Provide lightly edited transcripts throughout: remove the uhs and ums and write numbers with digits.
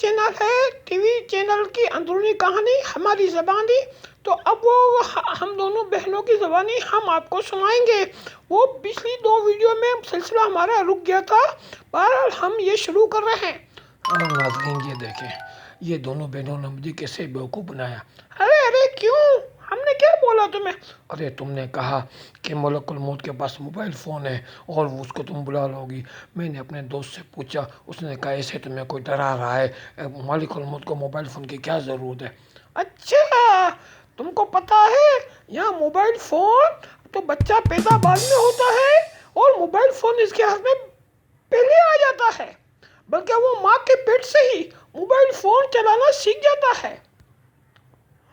Channel है, TV channel की अंदरूनी कहानी हमारी ज़बानी। तो अब वो हम दोनों बहनों की ज़बानी हम आपको सुनाएंगे। वो पिछली 2 वीडियो में सिलसिला हमारा रुक गया था, बहरहाल हम ये शुरू कर रहे हैं। नाज़रीन ये देखें, ये दोनों बहनों ने मुझे कैसे बेवकूफ़ बनाया। अरे अरे क्यों, हमने क्या बोला तुम्हें? अरे तुमने कहा कि मलकुल मौत के पास मोबाइल फ़ोन है और उसको तुम बुला लोगी। मैंने अपने दोस्त से पूछा, उसने कहा ऐसे तुम्हें कोई डरा रहा है, मलकुल मौत को मोबाइल फ़ोन की क्या ज़रूरत है। अच्छा, तुमको पता है यहाँ मोबाइल फ़ोन तो बच्चा पैदा बाद में होता है और मोबाइल फ़ोन इसके हाथ में पहले आ जाता है, बल्कि वो माँ के पेट से ही मोबाइल फ़ोन चलाना सीख जाता है।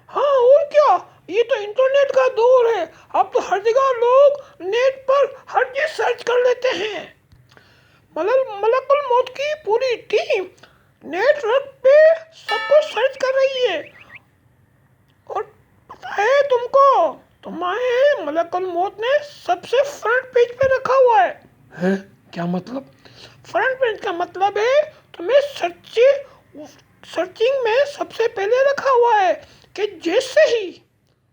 हाँ और क्या, ये तो इंटरनेट का दौर है। अब तो हर जगह लोग नेट पर हर चीज़ सर्च कर लेते हैं। मलकुल मौत की पूरी टीम नेटवर्क पे सब कुछ सर्च कर रही है। और पता है तुमको, तुम्हारे मलकुल मौत ने सबसे फ्रंट पेज पे रखा हुआ है। हैं? क्या मतलब? फ्रंट पेज का मतलब है तुम्हें सर्चिंग में सबसे पहले रखा हुआ है कि जैसे ही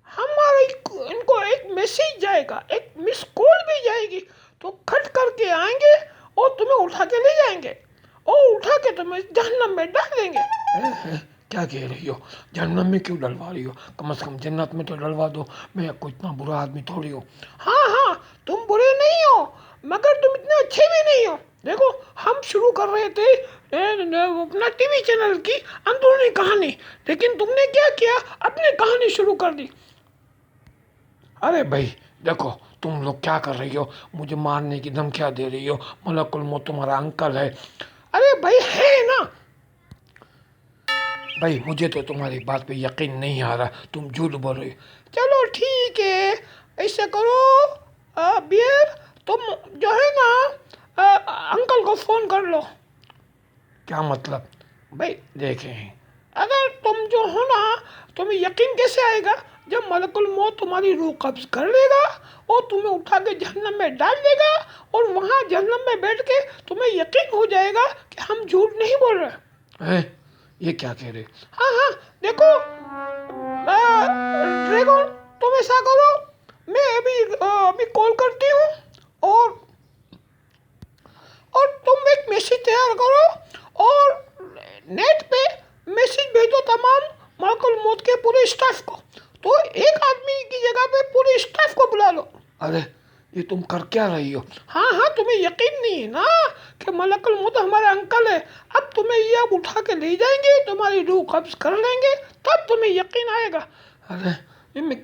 हमारे इनको एक मैसेज जाएगा, एक मिस कॉल भी जाएगी, तो खट करके आएंगे और तुम्हें उठा के ले जाएंगे और उठा के तुम्हें जहन्नम में डाल देंगे। क्या कह रही हो? जहन्नम में क्यों डलवा रही हो? कम से कम जन्नत में तो डलवा दो। मैं कोई इतना बुरा आदमी थोड़ी हूँ। हाँ हाँ, तुम बुरे नहीं हो, मगर तुम इतने अच्छे भी नहीं हो। देखो, हम शुरू कर रहे थे अपना टीवी चैनल की अंदरूनी कहानी, लेकिन तुमने क्या किया, अपनी कहानी शुरू कर दी। अरे भाई देखो, तुम लोग क्या कर रही हो? मुझे मारने की धमकियाँ दे रही हो। मलकुल मौत तुम्हारा अंकल है। अरे भाई है ना। भाई मुझे तो तुम्हारी बात पे यकीन नहीं आ रहा, तुम झूठ बोल रही हो। चलो ठीक है, ऐसे करो बियर, तुम जो है ना अंकल को फ़ोन कर लो। क्या मतलब? भाई देखें, अगर तुम जो हो ना, तुम्हें यकीन कैसे आएगा जब मलकुल मौत तुम्हारी रूह कब्ज कर लेगा और तुम्हें उठा के जहन्नम में डाल देगा और वहाँ जहन्नम में बैठ के तुम्हें यकीन हो जाएगा कि हम झूठ नहीं बोल रहे। हैं? ये क्या कह रहे? हाँ हाँ, देखो ड्रैगन, तुम ऐसा करो, मैं अभी कॉल करती हूँ और तुम एक मैसेज तैयार करो और नेट पे मैसेज भेजो तमाम मलकुल मौत के पूरे स्टाफ को। तो एक आदमी की जगह पे पूरे स्टाफ को बुला लो। अरे ये तुम कर क्या रही हो? हाँ हाँ, तुम्हें यकीन नहीं है ना कि मलकुल मौत हमारे अंकल है। अब तुम्हें ये अब उठा के ले जाएंगे, तुम्हारी रूह कब्ज कर लेंगे, तब तुम्हें यकीन आएगा। अरे ये मैं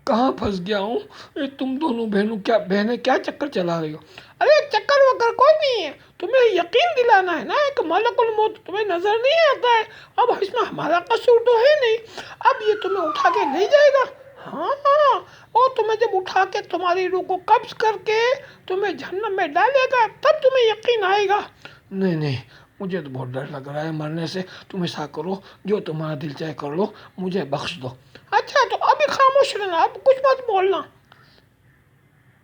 कहाँ फंस गया हूँ? ये तुम दोनों बहनें क्या चक्कर चला रही हो? अरे चक्कर वक्कर कोई नहीं है, तुम्हें यकीन दिलाना है ना कि मलकुल मौत तुम्हें नजर नहीं आता है। अब इसमें हमारा कसूर तो है नहीं, अब ये तुम्हें उठा के ले जाएगा। हाँ हाँ, और तुम्हें जब उठा के तुम्हारी रूह को कब्ज करके तुम्हें जहन्नम में डालेगा, तब तुम्हें यकीन आएगा। नहीं नहीं, मुझे तो बहुत डर लग रहा है मरने से। तुम ऐसा करो, जो तुम्हारा दिल चाहे कर लो, मुझे बख्श दो। अच्छा तो अभी खामोश रहना, अब कुछ मत बोलना।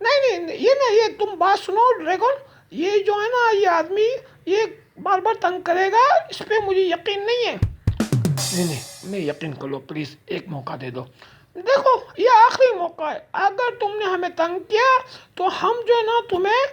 नहीं नहीं, ये तुम बात सुनो ड्रैगन, ये जो है ना, ये आदमी ये बार बार तंग करेगा, इस पे मुझे यकीन नहीं है। नहीं नहीं, मैं यकीन कर लो प्लीज़, एक मौका दे दो। देखो, ये आखिरी मौका है, अगर तुमने हमें तंग किया तो हम जो है ना तुम्हें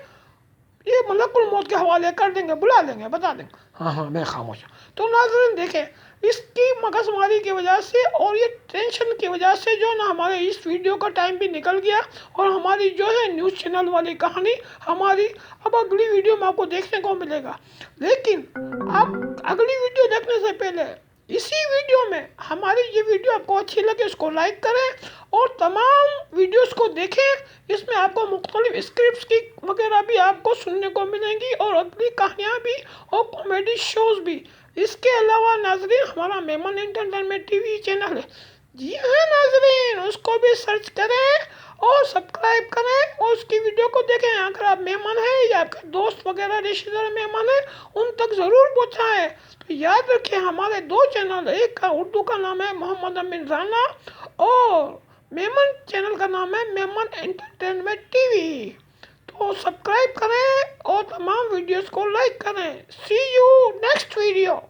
ये मलकुल मौत के हवाले कर देंगे, बुला लेंगे, बता देंगे। हाँ हाँ, मैं खामोश हूँ। तो नाज़रीन देखें, इसकी मगजमारी की वजह से और ये टेंशन की वजह से जो ना हमारे इस वीडियो का टाइम भी निकल गया और हमारी जो है न्यूज़ चैनल वाली कहानी हमारी अब अगली वीडियो में आपको देखने को मिलेगा। लेकिन आप अगली वीडियो देखने से पहले इसी वीडियो में हमारी ये वीडियो आपको अच्छी लगे इसको लाइक करें और तमाम वीडियोस को देखें। इसमें आपको मुख्तलिफ स्क्रिप्ट्स की वगैरह भी आपको सुनने को मिलेंगी और अगली कहानियाँ भी और कॉमेडी शोज़ भी। इसके अलावा नाजरीन, हमारा मेमन एंटरटेनमेंट टीवी चैनल है, जी हाँ नाजरीन, उसको भी सर्च करें और सब्सक्राइब करें और उसकी वीडियो को देखें। अगर आप मेहमान हैं या आपके दोस्त वगैरह रिश्तेदार मेहमान हैं, उन तक ज़रूर पहुँचाएँ। तो याद रखें, हमारे 2 चैनल, एक का उर्दू का नाम है मोहम्मद अमीन राना और मेमन चैनल का नाम है मेमन एंटरटेनमेंट टीवी। तो सब्सक्राइब करें और तमाम वीडियोस को लाइक करें। सी यू नेक्स्ट वीडियो।